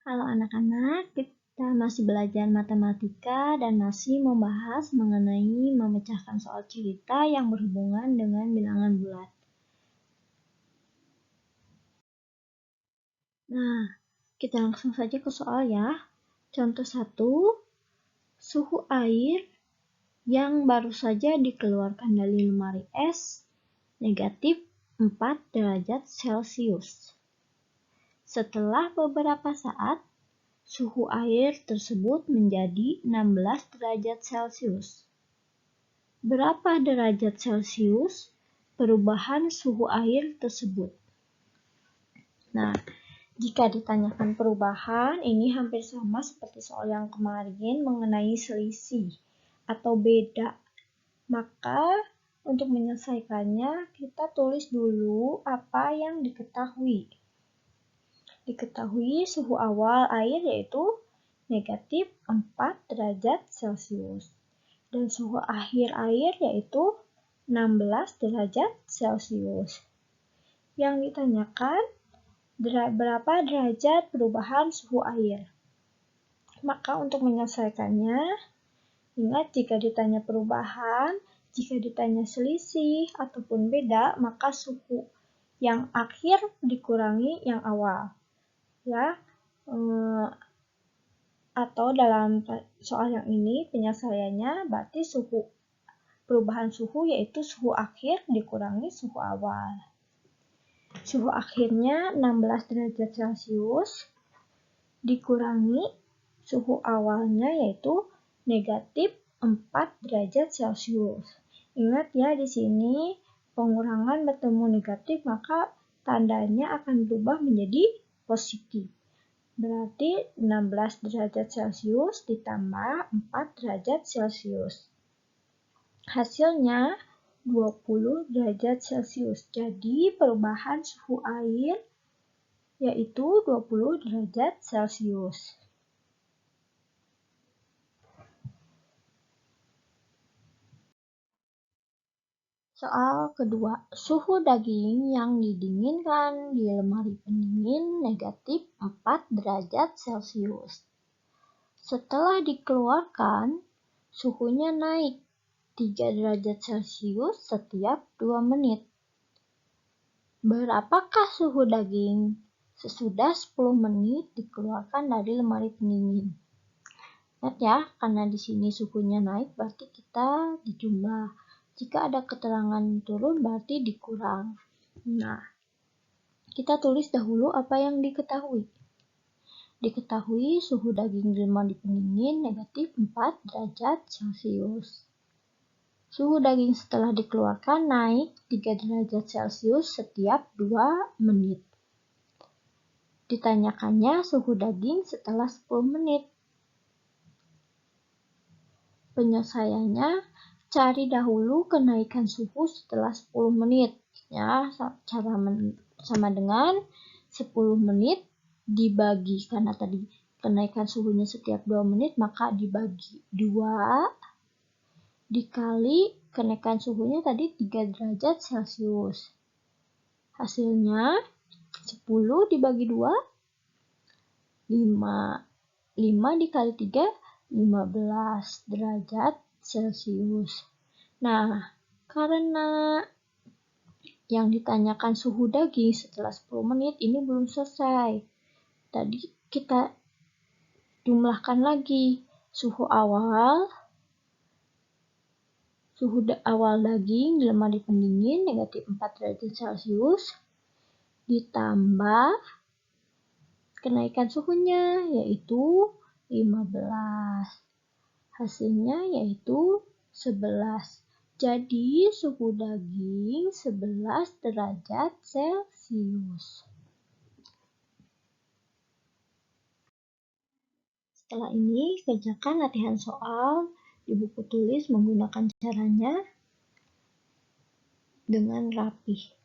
Halo anak-anak, kita masih belajar matematika dan masih membahas mengenai memecahkan soal cerita yang berhubungan dengan bilangan bulat. Nah, kita langsung saja ke soal ya. Contoh 1, suhu air yang baru saja dikeluarkan dari lemari es negatif 4 derajat Celcius. Setelah beberapa saat, suhu air tersebut menjadi 16 derajat Celcius. Berapa derajat Celcius perubahan suhu air tersebut? Nah, jika ditanyakan perubahan, ini hampir sama seperti soal yang kemarin mengenai selisih atau beda. Maka, untuk menyelesaikannya, kita tulis dulu apa yang diketahui. Diketahui suhu awal air yaitu negatif 4 derajat Celcius. Dan suhu akhir air yaitu 16 derajat Celcius. Yang ditanyakan, berapa derajat perubahan suhu air? Maka untuk menyelesaikannya, ingat jika ditanya perubahan, jika ditanya selisih ataupun beda, maka suhu yang akhir dikurangi yang awal. Ya, atau dalam soal yang ini penyelesaiannya berarti perubahan suhu yaitu suhu akhir dikurangi suhu awal. Suhu akhirnya 16 derajat Celcius dikurangi suhu awalnya yaitu negatif 4 derajat Celcius. Ingat ya, di sini pengurangan bertemu negatif maka tandanya akan berubah menjadi positif. Berarti 16 derajat Celcius ditambah 4 derajat Celcius. Hasilnya 20 derajat Celcius. Jadi perubahan suhu air yaitu 20 derajat Celcius. Soal kedua, suhu daging yang didinginkan di lemari pendingin negatif 4 derajat Celcius. Setelah dikeluarkan, suhunya naik 3 derajat Celcius setiap 2 menit. Berapakah suhu daging sesudah 10 menit dikeluarkan dari lemari pendingin? Lihat ya, karena di sini suhunya naik berarti kita dijumlah. Jika ada keterangan turun berarti dikurang. Nah, kita tulis dahulu apa yang diketahui. Diketahui suhu daging di lemari pendingin negatif 4 derajat Celcius. Suhu daging setelah dikeluarkan naik 3 derajat Celcius setiap 2 menit. Ditanyakannya suhu daging setelah 10 menit. Penyelesaiannya, cari dahulu kenaikan suhu setelah 10 menit. Ya, cara sama dengan 10 menit dibagi, karena tadi kenaikan suhunya setiap 2 menit, maka dibagi 2 dikali kenaikan suhunya tadi 3 derajat Celcius. Hasilnya 10 dibagi 2, 5 dikali 3, 15 derajat Celcius. Nah, karena yang ditanyakan suhu daging setelah 10 menit ini belum selesai. Tadi kita jumlahkan lagi suhu awal daging di lemari pendingin negatif 4 derajat Celcius ditambah kenaikan suhunya yaitu 15. Hasilnya yaitu 11. Jadi suhu daging 11 derajat Celcius. Setelah ini, kerjakan latihan soal di buku tulis menggunakan caranya dengan rapih.